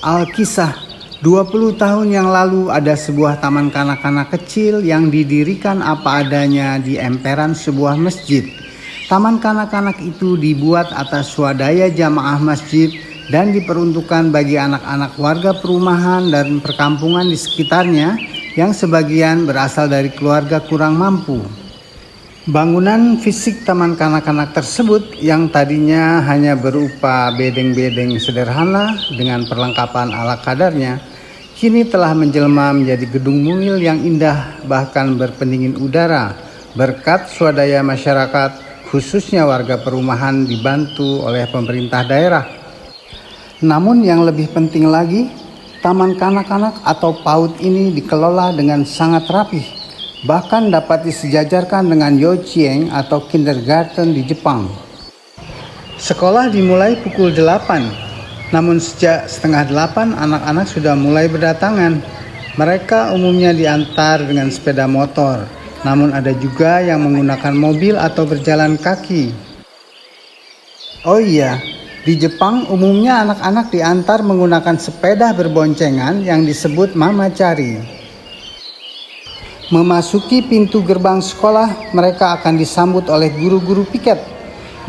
Alkisah, 20 tahun yang lalu ada sebuah taman kanak-kanak kecil yang didirikan apa adanya di emperan sebuah masjid. Taman kanak-kanak itu dibuat atas swadaya jamaah masjid dan diperuntukkan bagi anak-anak warga perumahan dan perkampungan di sekitarnya yang sebagian berasal dari keluarga kurang mampu. Bangunan fisik taman kanak-kanak tersebut yang tadinya hanya berupa bedeng-bedeng sederhana dengan perlengkapan ala kadarnya, kini telah menjelma menjadi gedung mungil yang indah bahkan berpendingin udara berkat swadaya masyarakat, khususnya warga perumahan dibantu oleh pemerintah daerah. Namun yang lebih penting lagi, taman kanak-kanak atau PAUD ini dikelola dengan sangat rapih, bahkan dapat disejajarkan dengan Youchieng atau kindergarten di Jepang. Sekolah dimulai pukul 8, namun sejak setengah 8 anak-anak sudah mulai berdatangan. Mereka umumnya diantar dengan sepeda motor, namun ada juga yang menggunakan mobil atau berjalan kaki. Oh iya, di Jepang umumnya anak-anak diantar menggunakan sepeda berboncengan yang disebut mamachari. Memasuki pintu gerbang sekolah, mereka akan disambut oleh guru-guru piket.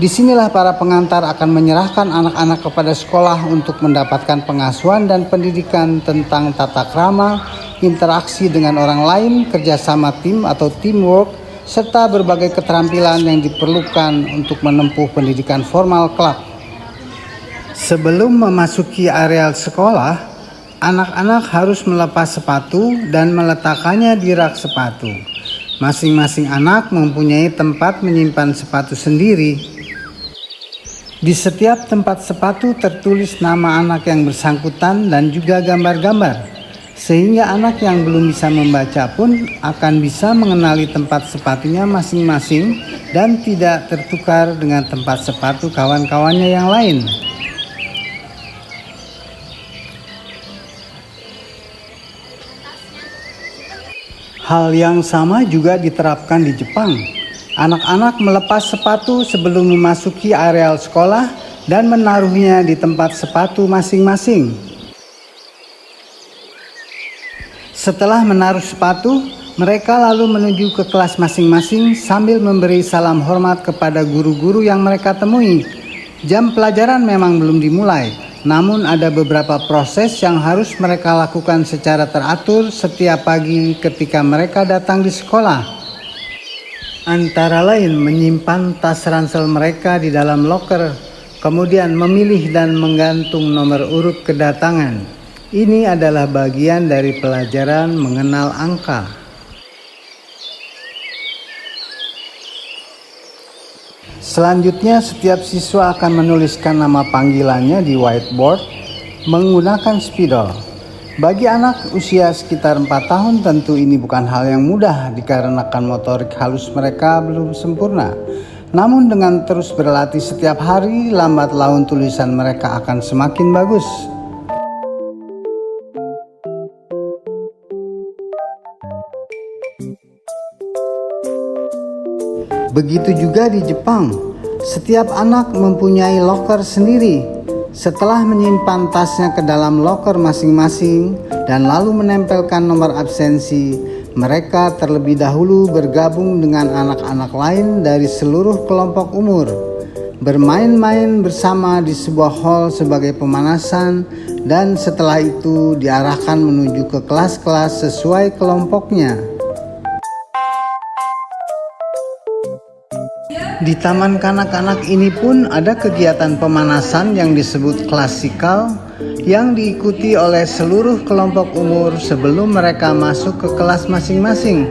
Disinilah para pengantar akan menyerahkan anak-anak kepada sekolah untuk mendapatkan pengasuhan dan pendidikan tentang tata krama, interaksi dengan orang lain, kerjasama tim atau teamwork, serta berbagai keterampilan yang diperlukan untuk menempuh pendidikan formal kelak. Sebelum memasuki areal sekolah, anak-anak harus melepas sepatu dan meletakkannya di rak sepatu. Masing-masing anak mempunyai tempat menyimpan sepatu sendiri. Di setiap tempat sepatu tertulis nama anak yang bersangkutan dan juga gambar-gambar, sehingga anak yang belum bisa membaca pun akan bisa mengenali tempat sepatunya masing-masing dan tidak tertukar dengan tempat sepatu kawan-kawannya yang lain. Hal yang sama juga diterapkan di Jepang. Anak-anak melepas sepatu sebelum memasuki areal sekolah dan menaruhnya di tempat sepatu masing-masing. Setelah menaruh sepatu, mereka lalu menuju ke kelas masing-masing sambil memberi salam hormat kepada guru-guru yang mereka temui. Jam pelajaran memang belum dimulai, namun ada beberapa proses yang harus mereka lakukan secara teratur setiap pagi ketika mereka datang di sekolah. Antara lain menyimpan tas ransel mereka di dalam loker, kemudian memilih dan menggantung nomor urut kedatangan. Ini adalah bagian dari pelajaran mengenal angka. Selanjutnya, setiap siswa akan menuliskan nama panggilannya di whiteboard menggunakan spidol. Bagi anak usia sekitar 4 tahun tentu ini bukan hal yang mudah dikarenakan motorik halus mereka belum sempurna. Namun dengan terus berlatih setiap hari, lambat laun tulisan mereka akan semakin bagus. Begitu juga di Jepang, setiap anak mempunyai loker sendiri. Setelah menyimpan tasnya ke dalam loker masing-masing dan lalu menempelkan nomor absensi, mereka terlebih dahulu bergabung dengan anak-anak lain dari seluruh kelompok umur, bermain-main bersama di sebuah hall sebagai pemanasan, dan setelah itu diarahkan menuju ke kelas-kelas sesuai kelompoknya. Di taman kanak-kanak ini pun ada kegiatan pemanasan yang disebut klasikal yang diikuti oleh seluruh kelompok umur sebelum mereka masuk ke kelas masing-masing.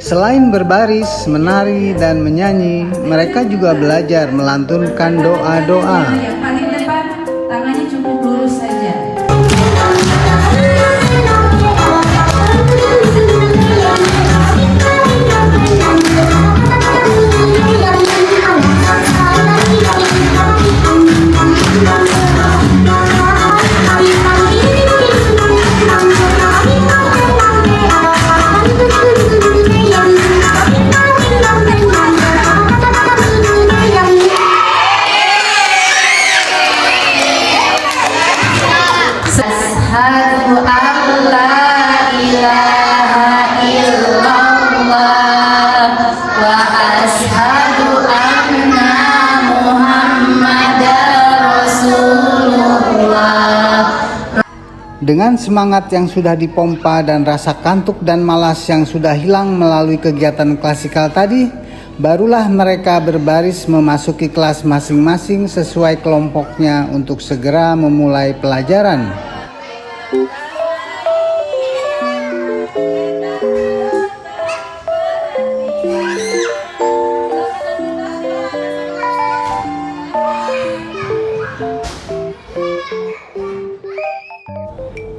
Selain berbaris, menari, dan menyanyi, mereka juga belajar melantunkan doa-doa. Yang paling depan, tangannya cukup lurus saja. Asyhadu an la ilaha illallah wa asyhadu anna Muhammadar Rasulullah. Dengan semangat yang sudah dipompa dan rasa kantuk dan malas yang sudah hilang melalui kegiatan klasikal tadi, barulah mereka berbaris memasuki kelas masing-masing sesuai kelompoknya untuk segera memulai pelajaran.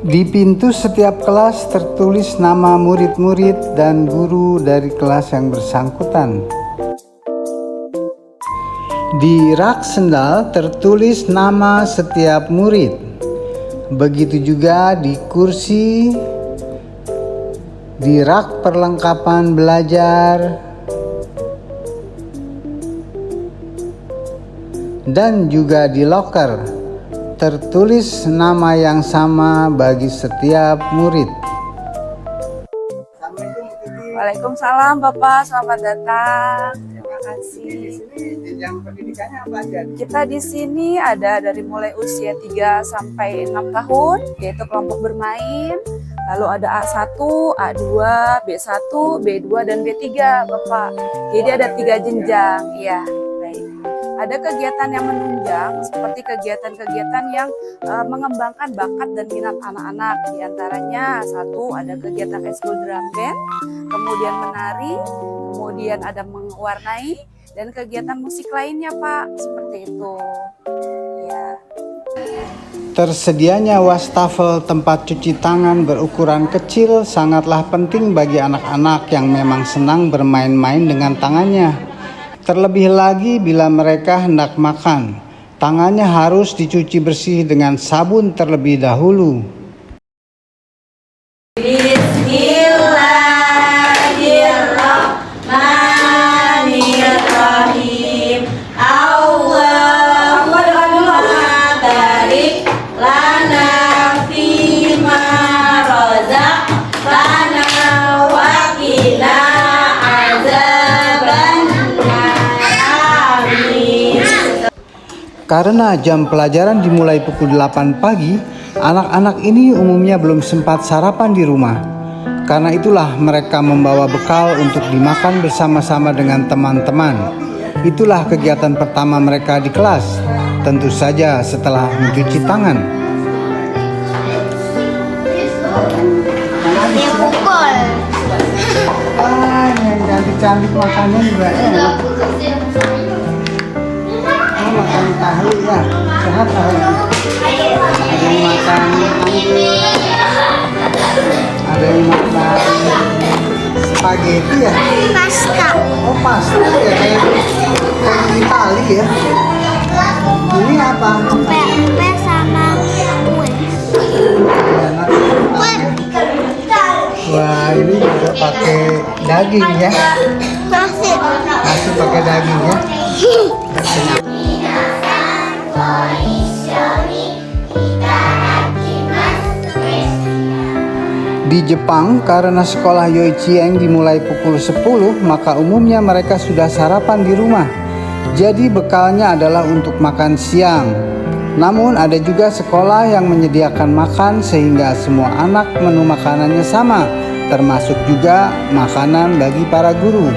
Di pintu setiap kelas tertulis nama murid-murid dan guru dari kelas yang bersangkutan. Di rak sendal tertulis nama setiap murid. Begitu juga di kursi, di rak perlengkapan belajar, dan juga di loker. Tertulis nama yang sama bagi setiap murid. Waalaikumsalam Bapak, selamat datang. Terima kasih. Jenjang pendidikannya apa aja? Kita di sini ada dari mulai usia 3 sampai 6 tahun, yaitu kelompok bermain. Lalu ada A1, A2, B1, B2, dan B3, Bapak. Jadi ada 3 jenjang, ya. Baik. Ada kegiatan yang menunjang seperti kegiatan-kegiatan yang mengembangkan bakat dan minat anak-anak. Di antaranya satu ada kegiatan ekskul drum band, kemudian menari, kemudian ada mewarnai, dan kegiatan musik lainnya Pak, seperti itu. Ya. Tersedianya wastafel tempat cuci tangan berukuran kecil sangatlah penting bagi anak-anak yang memang senang bermain-main dengan tangannya. Terlebih lagi bila mereka hendak makan, tangannya harus dicuci bersih dengan sabun terlebih dahulu. Bismillahirrahmanirrahim. Allahumma barik lana fima razaqtana wa qina Karena jam pelajaran dimulai pukul 8 pagi, anak-anak ini umumnya belum sempat sarapan di rumah. Karena itulah mereka membawa bekal untuk dimakan bersama-sama dengan teman-teman. Itulah kegiatan pertama mereka di kelas, tentu saja setelah mencuci tangan. Dipukul. Yang cantik-cantik makannya juga enak. Makan tahu ya, sehat tahu. Ada yang makan anggur, ada yang makan spaghetti ya. Pasta. Oh pasta ya, kayak Itali ya. Ini apa? Pempek sama kue. Wah ini juga pakai daging ya. Nasi. Nasi pakai daging ya. Di Jepang, karena sekolah Yoichieng dimulai pukul 10, maka umumnya mereka sudah sarapan di rumah. Jadi bekalnya adalah untuk makan siang. Namun ada juga sekolah yang menyediakan makan sehingga semua anak menu makanannya sama, termasuk juga makanan bagi para guru.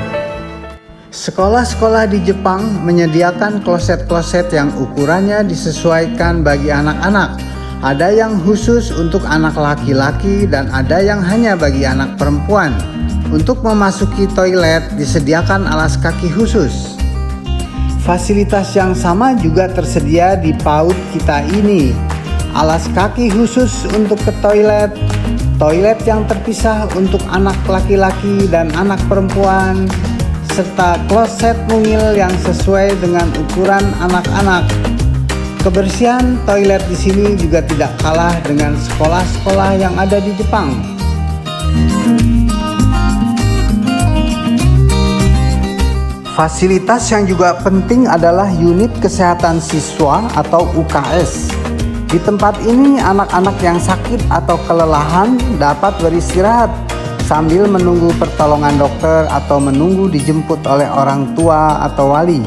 Sekolah-sekolah di Jepang menyediakan kloset-kloset yang ukurannya disesuaikan bagi anak-anak. Ada yang khusus untuk anak laki-laki dan ada yang hanya bagi anak perempuan. Untuk memasuki toilet disediakan alas kaki khusus. Fasilitas yang sama juga tersedia di PAUD kita ini. Alas kaki khusus untuk ke toilet, toilet yang terpisah untuk anak laki-laki dan anak perempuan, serta kloset mungil yang sesuai dengan ukuran anak-anak. Kebersihan toilet di sini juga tidak kalah dengan sekolah-sekolah yang ada di Jepang. Fasilitas yang juga penting adalah unit kesehatan siswa atau UKS. Di tempat ini anak-anak yang sakit atau kelelahan dapat beristirahat sambil menunggu pertolongan dokter atau menunggu dijemput oleh orang tua atau wali.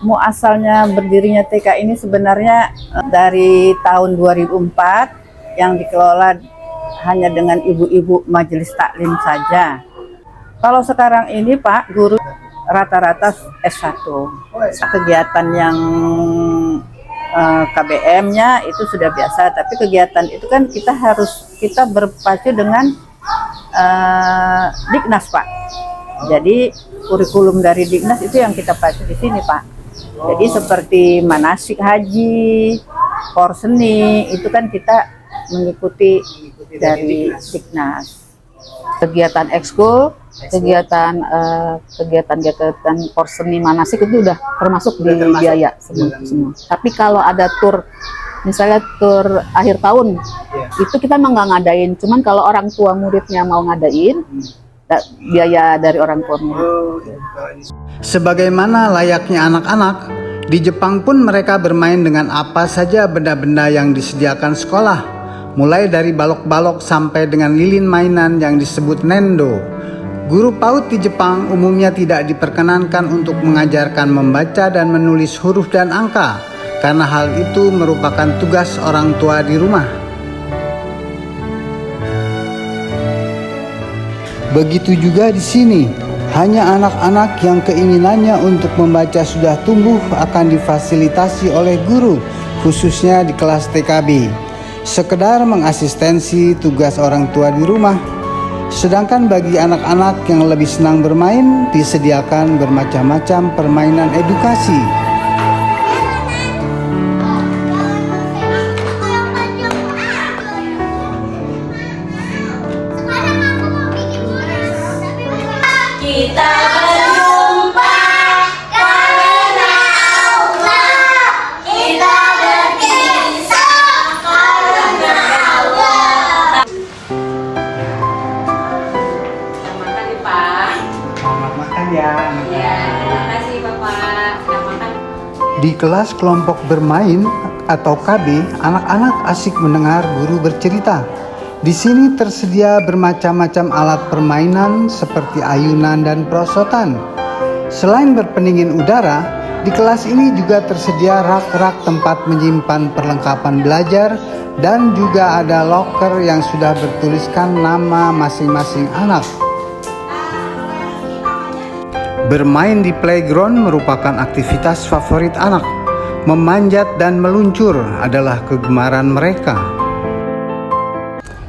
Muasalnya berdirinya TK ini sebenarnya dari tahun 2004 yang dikelola hanya dengan ibu-ibu majelis taklim saja. Kalau sekarang ini Pak, guru rata-rata S1. Kegiatan yang KBM-nya itu sudah biasa, tapi kegiatan itu kan kita berpacu dengan Diknas Pak. Jadi kurikulum dari Diknas itu yang kita pacu di sini Pak. Jadi seperti manasik haji, porseni itu kan kita mengikuti dari Diknas. Kegiatan ekskul, kegiatan porseni manasik itu udah termasuk di biaya semua. Tapi kalau ada tur, misalnya tur akhir tahun, itu kita emang nggak ngadain. Cuman kalau orang tua muridnya mau ngadain, biaya dari orang tua murid. Sebagaimana layaknya anak-anak, di Jepang pun mereka bermain dengan apa saja benda-benda yang disediakan sekolah. Mulai dari balok-balok sampai dengan lilin mainan yang disebut nendo. Guru PAUD di Jepang umumnya tidak diperkenankan untuk mengajarkan membaca dan menulis huruf dan angka, karena hal itu merupakan tugas orang tua di rumah. Begitu juga di sini, hanya anak-anak yang keinginannya untuk membaca sudah tumbuh akan difasilitasi oleh guru, khususnya di kelas TKB. Sekedar mengasistensi tugas orang tua di rumah. Sedangkan bagi anak-anak yang lebih senang bermain, disediakan bermacam-macam permainan edukasi. Kita berjumpa karena Allah. Kita berpisah karena Allah. Selamat makan nih Pak. Selamat makan ya. Ya, terima kasih Bapak. Selamat makan. Di kelas kelompok bermain atau KB, anak-anak asik mendengar guru bercerita. Di sini tersedia bermacam-macam alat permainan seperti ayunan dan perosotan. Selain berpendingin udara, di kelas ini juga tersedia rak-rak tempat menyimpan perlengkapan belajar dan juga ada loker yang sudah bertuliskan nama masing-masing anak. Bermain di playground merupakan aktivitas favorit anak. Memanjat dan meluncur adalah kegemaran mereka.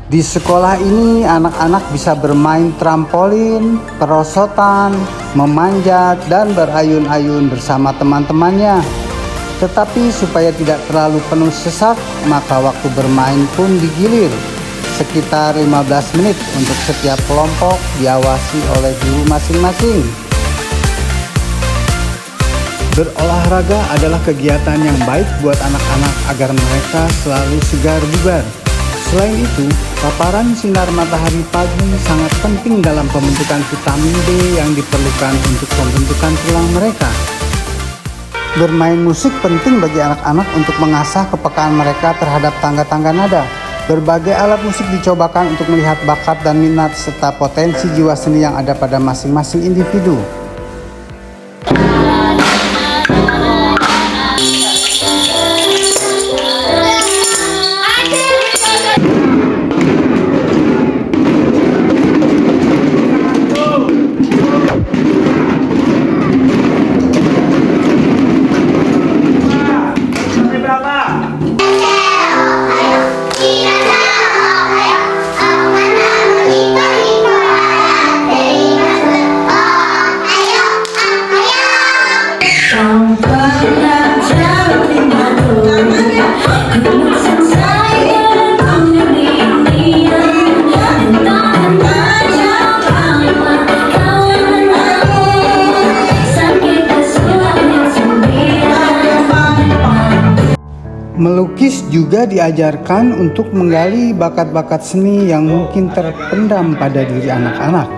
Di sekolah ini anak-anak bisa bermain trampolin, perosotan, memanjat, dan berayun-ayun bersama teman-temannya. Tetapi supaya tidak terlalu penuh sesak, maka waktu bermain pun digilir. Sekitar 15 menit untuk setiap kelompok, diawasi oleh guru masing-masing. Berolahraga adalah kegiatan yang baik buat anak-anak agar mereka selalu segar bugar. Selain itu, paparan sinar matahari pagi sangat penting dalam pembentukan vitamin D yang diperlukan untuk pembentukan tulang mereka. Bermain musik penting bagi anak-anak untuk mengasah kepekaan mereka terhadap tangga-tangga nada. Berbagai alat musik dicobakan untuk melihat bakat dan minat serta potensi jiwa seni yang ada pada masing-masing individu. Melukis juga diajarkan untuk menggali bakat-bakat seni yang mungkin terpendam pada diri anak-anak.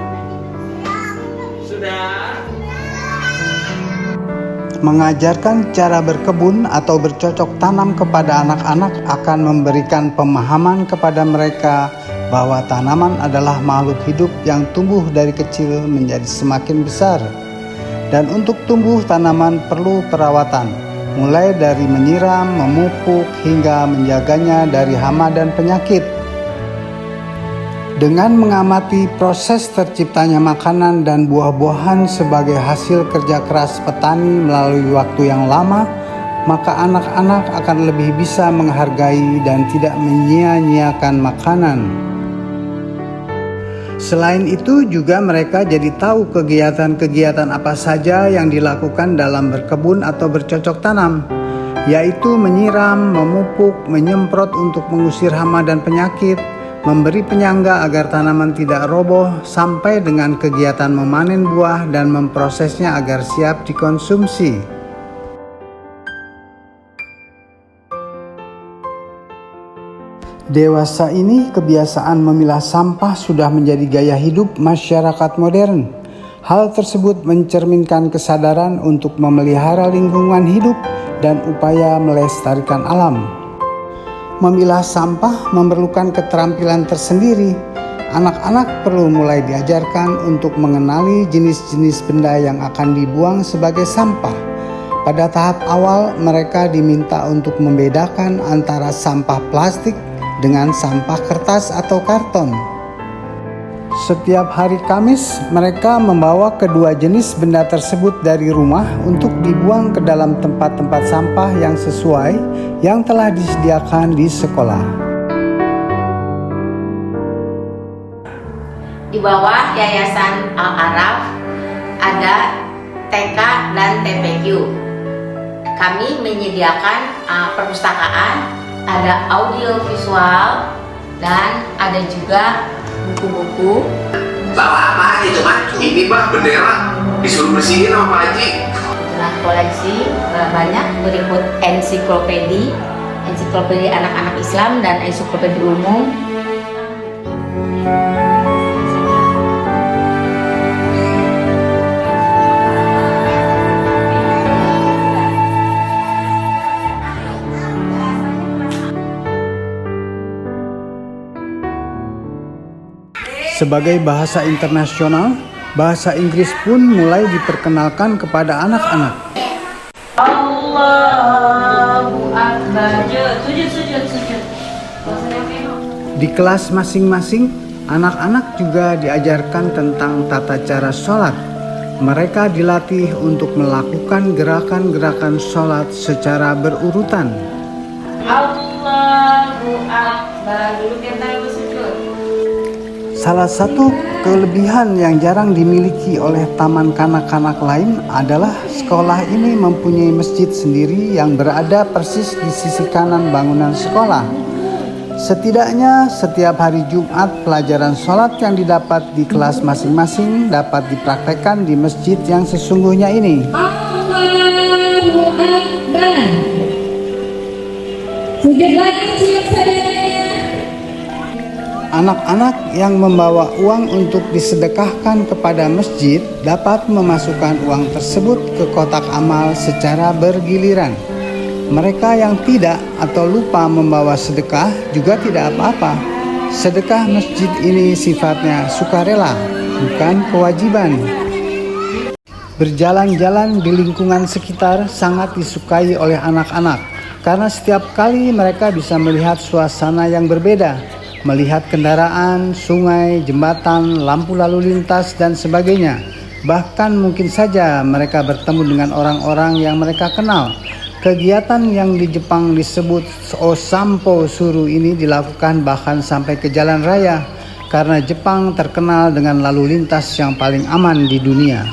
Mengajarkan cara berkebun atau bercocok tanam kepada anak-anak akan memberikan pemahaman kepada mereka bahwa tanaman adalah makhluk hidup yang tumbuh dari kecil menjadi semakin besar. Dan untuk tumbuh tanaman perlu perawatan, mulai dari menyiram, memupuk, hingga menjaganya dari hama dan penyakit. Dengan mengamati proses terciptanya makanan dan buah-buahan sebagai hasil kerja keras petani melalui waktu yang lama, maka anak-anak akan lebih bisa menghargai dan tidak menyia-nyiakan makanan. Selain itu juga mereka jadi tahu kegiatan-kegiatan apa saja yang dilakukan dalam berkebun atau bercocok tanam, yaitu menyiram, memupuk, menyemprot untuk mengusir hama dan penyakit, memberi penyangga agar tanaman tidak roboh, sampai dengan kegiatan memanen buah dan memprosesnya agar siap dikonsumsi. Dewasa ini kebiasaan memilah sampah sudah menjadi gaya hidup masyarakat modern. Hal tersebut mencerminkan kesadaran untuk memelihara lingkungan hidup dan upaya melestarikan alam. Memilah sampah memerlukan keterampilan tersendiri. Anak-anak perlu mulai diajarkan untuk mengenali jenis-jenis benda yang akan dibuang sebagai sampah. Pada tahap awal, mereka diminta untuk membedakan antara sampah plastik dengan sampah kertas atau karton. Setiap hari Kamis, mereka membawa kedua jenis benda tersebut dari rumah untuk dibuang ke dalam tempat-tempat sampah yang sesuai yang telah disediakan di sekolah. Di bawah Yayasan Al-Araf ada TK dan TPQ. Kami menyediakan perpustakaan, ada audio visual, dan ada juga buku-buku. Bawa apa aja cuman? Ini mah bendera disuruh bersihin sama Pak Haji. Nah, koleksi banyak, berikut ensiklopedi anak-anak Islam dan ensiklopedi umum. Sebagai bahasa internasional, bahasa Inggris pun mulai diperkenalkan kepada anak-anak. Allahu Akbar. Sujud. Di kelas masing-masing, anak-anak juga diajarkan tentang tata cara sholat. Mereka dilatih untuk melakukan gerakan-gerakan sholat secara berurutan. Allahu Akbar. Dulu kita sujud. Salah satu kelebihan yang jarang dimiliki oleh taman kanak-kanak lain adalah sekolah ini mempunyai masjid sendiri yang berada persis di sisi kanan bangunan sekolah. Setidaknya setiap hari Jumat pelajaran sholat yang didapat di kelas masing-masing dapat dipraktekkan di masjid yang sesungguhnya ini. Allahu Akbar. Sujud lagi siap saudara. Anak-anak yang membawa uang untuk disedekahkan kepada masjid dapat memasukkan uang tersebut ke kotak amal secara bergiliran. Mereka yang tidak atau lupa membawa sedekah juga tidak apa-apa. Sedekah masjid ini sifatnya sukarela, bukan kewajiban. Berjalan-jalan di lingkungan sekitar sangat disukai oleh anak-anak karena setiap kali mereka bisa melihat suasana yang berbeda. Melihat kendaraan, sungai, jembatan, lampu lalu lintas, dan sebagainya. Bahkan mungkin saja mereka bertemu dengan orang-orang yang mereka kenal. Kegiatan yang di Jepang disebut Osampo Suru ini dilakukan bahkan sampai ke jalan raya, karena Jepang terkenal dengan lalu lintas yang paling aman di dunia.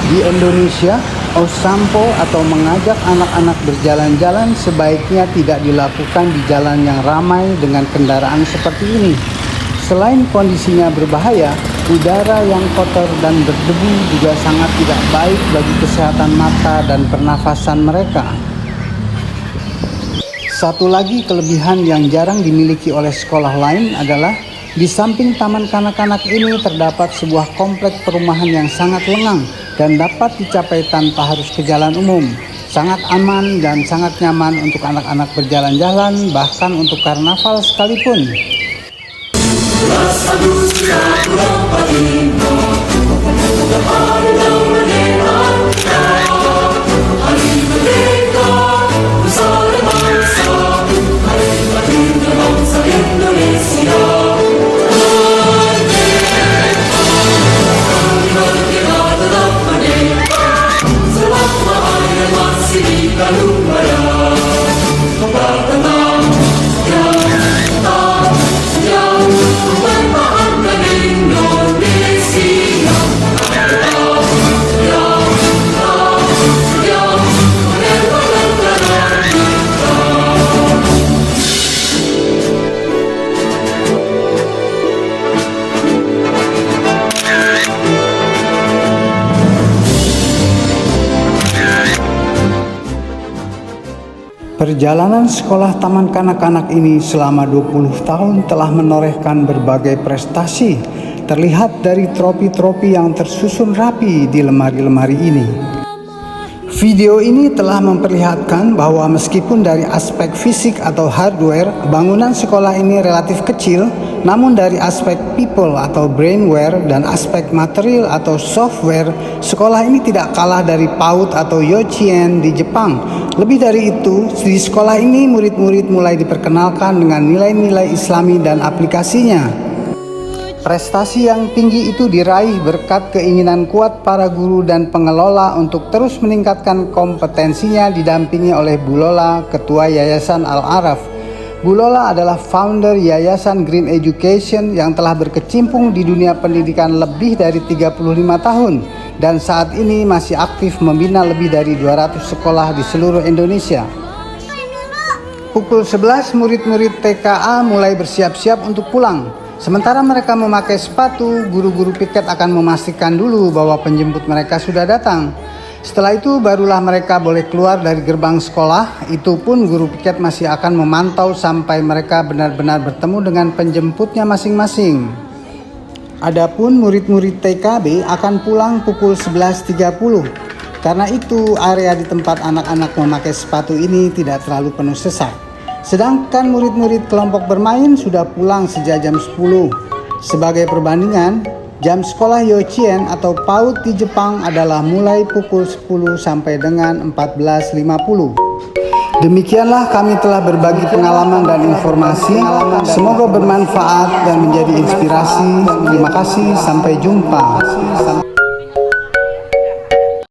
Di Indonesia, Osampo atau mengajak anak-anak berjalan-jalan sebaiknya tidak dilakukan di jalan yang ramai dengan kendaraan seperti ini. Selain kondisinya berbahaya, udara yang kotor dan berdebu juga sangat tidak baik bagi kesehatan mata dan pernafasan mereka. Satu lagi kelebihan yang jarang dimiliki oleh sekolah lain adalah Di samping taman kanak-kanak ini terdapat sebuah komplek perumahan yang sangat lengang dan dapat dicapai tanpa harus ke jalan umum. Sangat aman dan sangat nyaman untuk anak-anak berjalan-jalan, bahkan untuk karnaval sekalipun. Perjalanan sekolah taman kanak-kanak ini selama 20 tahun telah menorehkan berbagai prestasi, terlihat dari trofi-trofi yang tersusun rapi di lemari-lemari ini. Video ini telah memperlihatkan bahwa meskipun dari aspek fisik atau hardware, bangunan sekolah ini relatif kecil, namun dari aspek people atau brainware dan aspek material atau software, sekolah ini tidak kalah dari PAUD atau Yochien di Jepang. Lebih dari itu, di sekolah ini murid-murid mulai diperkenalkan dengan nilai-nilai Islami dan aplikasinya. Prestasi yang tinggi itu diraih berkat keinginan kuat para guru dan pengelola untuk terus meningkatkan kompetensinya didampingi oleh Bu Lola, Ketua Yayasan Al-Araf. Bu Lola adalah founder Yayasan Green Education yang telah berkecimpung di dunia pendidikan lebih dari 35 tahun dan saat ini masih aktif membina lebih dari 200 sekolah di seluruh Indonesia. Pukul 11 murid-murid TKA mulai bersiap-siap untuk pulang. Sementara mereka memakai sepatu, guru-guru piket akan memastikan dulu bahwa penjemput mereka sudah datang. Setelah itu barulah mereka boleh keluar dari gerbang sekolah. Itu pun guru piket masih akan memantau sampai mereka benar-benar bertemu dengan penjemputnya masing-masing. Adapun murid-murid TKB akan pulang pukul 11.30. Karena itu area di tempat anak-anak memakai sepatu ini tidak terlalu penuh sesak. Sedangkan murid-murid kelompok bermain sudah pulang sejak jam 10. Sebagai perbandingan, jam sekolah Yochien atau PAUD di Jepang adalah mulai pukul 10 sampai dengan 14.50. Demikianlah kami telah berbagi pengalaman dan informasi. Semoga bermanfaat dan menjadi inspirasi. Terima kasih, sampai jumpa.